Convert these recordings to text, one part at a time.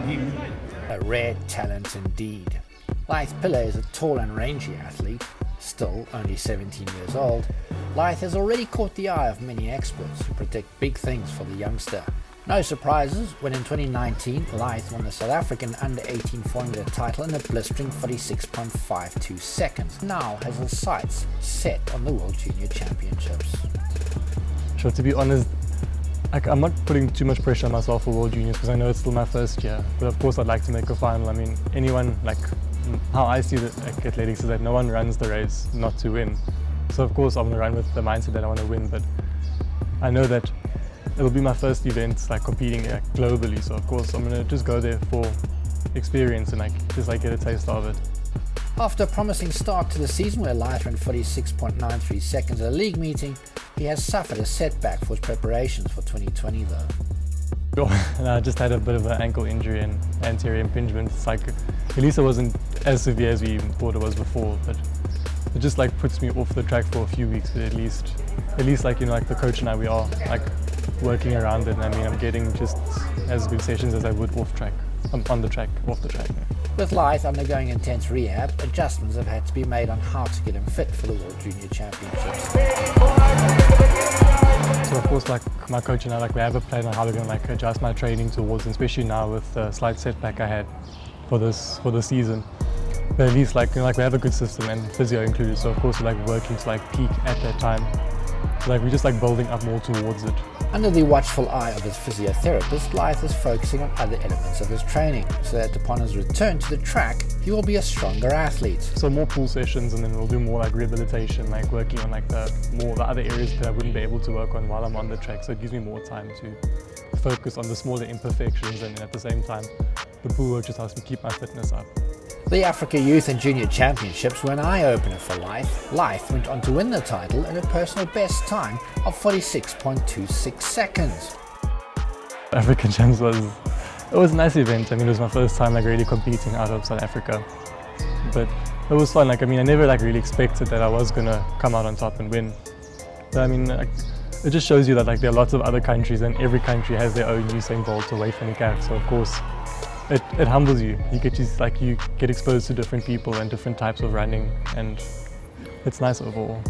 A rare talent indeed. Lythe Pillay is a tall and rangy athlete, still only 17 years old. Lythe has already caught the eye of many experts who predict big things for the youngster. No surprises when in 2019 Lythe won the South African under-18 400 title in a blistering 46.52 seconds. Now has her sights set on the World Junior Championships. Sure, to be honest, I'm not putting too much pressure on myself for World Juniors because I know it's still my first year. But of course I'd like to make a final. I mean, anyone, how I see athletics is that no one runs the race not to win. So of course I'm going to run with the mindset that I want to win, but I know that it'll be my first event competing globally. So of course I'm going to just go there for experience and just get a taste of it. After a promising start to the season where Lythe ran 46.93 seconds at a league meeting, he has suffered a setback for his preparations for 2020 though. And I just had a bit of an ankle injury and anterior impingement. At least it wasn't as severe as we thought it was before, but it just puts me off the track for a few weeks. But at least the coach and I, we are working around it. And I mean, I'm getting just as good sessions as I would off track. I'm on the track, off the track. With Lythe undergoing intense rehab, adjustments have had to be made on how to get him fit for the World Junior Championships. So of course, my coach and I, we have a plan on how we're going to adjust my training towards, and especially now with the slight setback I had for the season. But at least we have a good system and physio included. So of course we're working to peak at that time. So we're just building up more towards it. Under the watchful eye of his physiotherapist, Lythe is focusing on other elements of his training, so that upon his return to the track, he will be a stronger athlete. So more pull sessions, and then we'll do more rehabilitation, working on the other areas that I wouldn't be able to work on while I'm on the track. So it gives me more time to focus on the smaller imperfections, and at the same time, the pull work just helps me keep my fitness up. The Africa Youth and Junior Championships were an eye-opener for Lythe. Lythe went on to win the title in a personal best time of 46.26 seconds. African Champs was a nice event. I mean, it was my first time really competing out of South Africa. But it was fun. I never really expected that I was gonna come out on top and win. But I mean, it just shows you that there are lots of other countries, and every country has their own Usain Bolt or Lythe Pillay. So of course, it humbles you. You get exposed to different people and different types of running, and it's nice overall.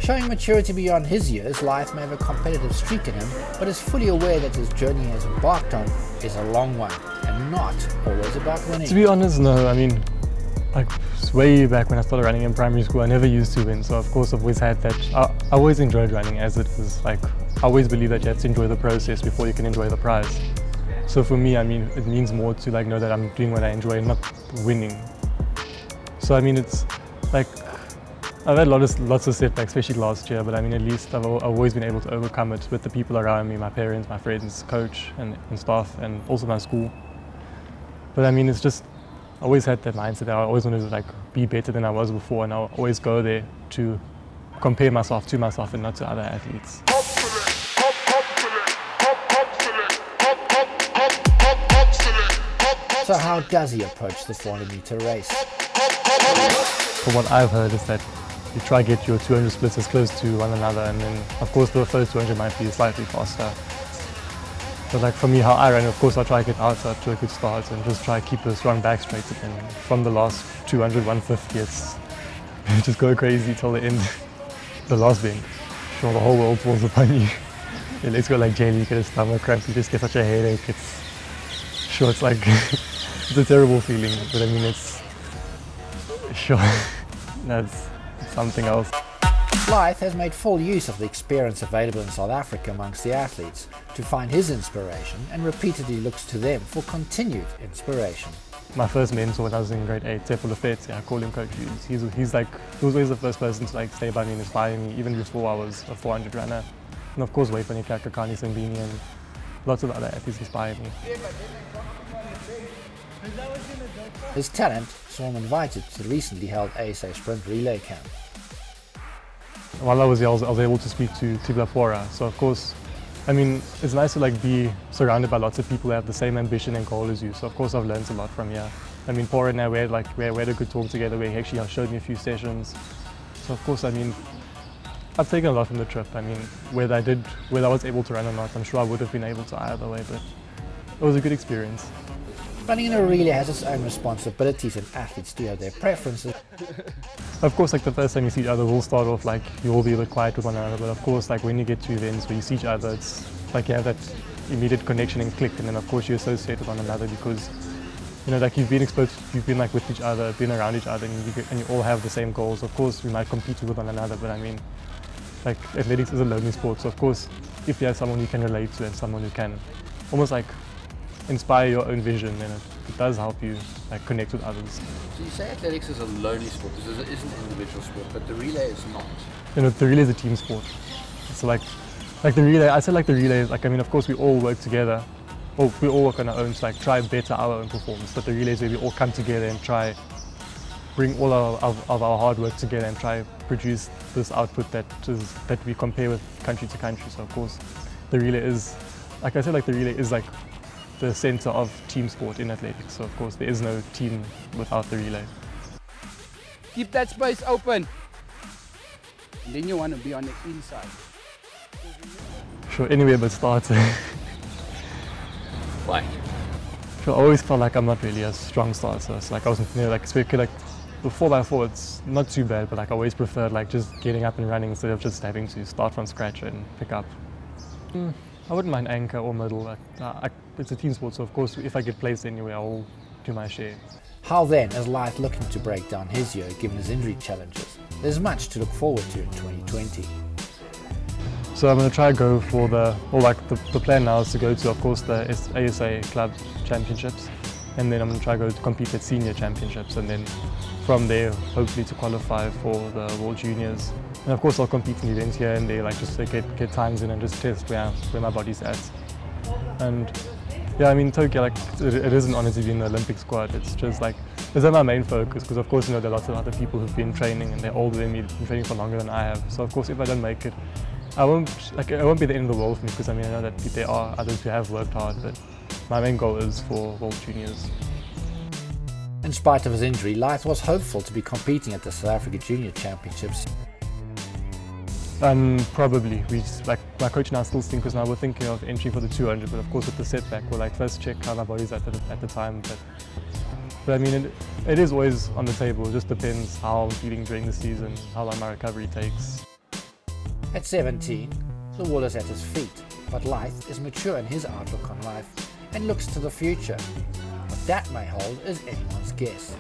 Showing maturity beyond his years, Lythe may have a competitive streak in him, but is fully aware that his journey he has embarked on is a long one, and not always about winning. To be honest, no. I mean, way back when I started running in primary school, I never used to win. So of course I've always had that. I always enjoyed running, as it is I always believe that you have to enjoy the process before you can enjoy the prize. So for me, I mean, it means more to know that I'm doing what I enjoy and not winning. So I mean, it's I've had lots of setbacks, especially last year, but I mean, at least I've always been able to overcome it with the people around me, my parents, my friends, coach and staff, and also my school. But I mean, it's just, I always had that mindset that I always wanted to be better than I was before, and I'll always go there to compare myself to myself and not to other athletes. So how does he approach the 400-meter race? From what I've heard is that you try to get your 200 splits as close to one another, and then of course the first 200 might be slightly faster. But for me, how I run, of course I'll try to get outside to a good start and just try to keep a strong back straight, and from the last 200, 150, it's just go crazy till the end. The last bend, sure, the whole world falls upon you. Your legs go like jelly, you get a stomach cramp, you just get such a headache. It's it's a terrible feeling, but I mean, it's that's something else. Lythe has made full use of the experience available in South Africa amongst the athletes to find his inspiration, and repeatedly looks to them for continued inspiration. My first mentor when I was in grade 8, Lythe, I call him Coach Hughes. He was always the first person to stay by me and inspire me, even before I was a 400 runner. And of course, Lythe Pillay, Sambini, and lots of other athletes inspired me. His talent saw him invited to the recently held ASA Sprint Relay Camp. While I was there, I was able to speak to Lythe. So of course, I mean, it's nice to be surrounded by lots of people who have the same ambition and goal as you. So of course, I've learned a lot from here. I mean, Pora and I, we had a good talk together where he actually showed me a few sessions. So of course, I mean, I've taken a lot from the trip. I mean, whether I was able to run or not, I'm sure I would have been able to either way, but it was a good experience. Running in a relay has its own responsibilities and athletes do have their preferences. Of course, like the first time you see each other, we'll start off like you all be a bit quiet with one another, but of course, like when you get to events where you see each other, it's like you have that immediate connection and click, and then of course you associate with one another because you know, like you've been exposed, you've been like with each other, been around each other, and you all have the same goals. Of course, we might compete with one another, but I mean, like athletics is a lonely sport, so of course, if you have someone you can relate to and someone who can almost like inspire your own vision, then it does help you like connect with others. So you say athletics is a lonely sport because it is an individual sport, but the relay is not. You know, the relay is a team sport. So like the relay, I said like the relay is like, I mean, of course we all work together, or we all work on our own to like try better our own performance, but the relay is where we all come together and try bring all of our hard work together and try produce this output that we compare with country to country. So of course the relay is, like I said, like the relay is like the center of team sport in athletics. So of course there is no team without the relay. Keep that space open. And then you want to be on the inside. Sure, anywhere but start. Why? Sure, I always felt like I'm not really a strong starter. So like I wasn't, you know, like especially like the 4x4, it's not too bad, but like I always preferred like just getting up and running instead of just having to start from scratch and pick up. I wouldn't mind anchor or middle. It's a team sport, so of course if I get placed anywhere, I'll do my share. How then is Lythe looking to break down his year given his injury challenges? There's much to look forward to in 2020. So I'm going to try to go for the plan now is to go to, of course, the ASA Club Championships, and then I'm going to try to go to compete at Senior Championships, and then from there hopefully to qualify for the World Juniors. And of course I'll compete in events here and there, like just to get times in and just test where my body's at. And yeah, I mean Tokyo, like it is an honor to be in the Olympic squad. It's just like, it's my main focus because of course you know there are lots of other people who've been training and they're older than me, been training for longer than I have. So of course if I don't make it, it won't be the end of the world for me because I mean I know that there are others who have worked hard, but my main goal is for World Juniors. In spite of his injury, Lythe was hopeful to be competing at the South Africa Junior Championships. Probably. My coach now still thinks, because now we're thinking of entry for the 200, but of course with the setback we'll like first check how my body's at the time. But I mean it is always on the table. It just depends how I'm feeling during the season, how long my recovery takes. At 17, the world is at his feet, but Lythe is mature in his outlook on life and looks to the future. What that may hold is anyone's guess.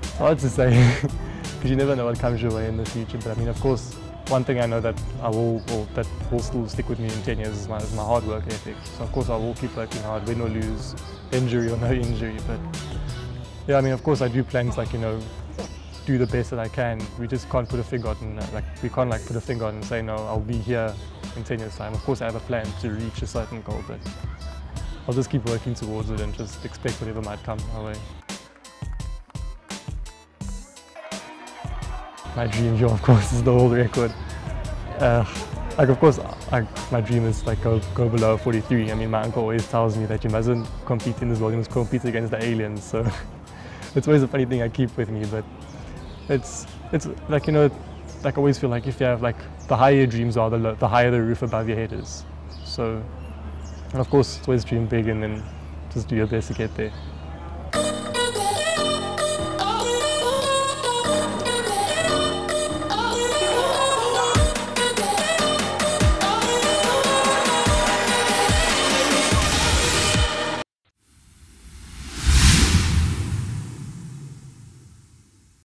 It's hard to say, because you never know what comes your way in the future, but I mean of course one thing I know that that will still stick with me in 10 years is my hard work ethic. So of course I will keep working hard, win or lose, injury or no injury. But yeah, I mean of course I do plans like, you know, do the best that I can. We just can't put a finger on, we can't like put a finger on and say no, I'll be here in 10 years time. Of course I have a plan to reach a certain goal, but I'll just keep working towards it and just expect whatever might come my way. My dream here, of course, is the world record. Like of course, my dream is like go below 43. I mean, my uncle always tells me that you mustn't compete in this world, you must compete against the aliens. So it's always a funny thing I keep with me, but it's like, you know, like I always feel like if you have like the higher your dreams are, the higher the roof above your head is. So, and of course, it's always dream big and then just do your best to get there.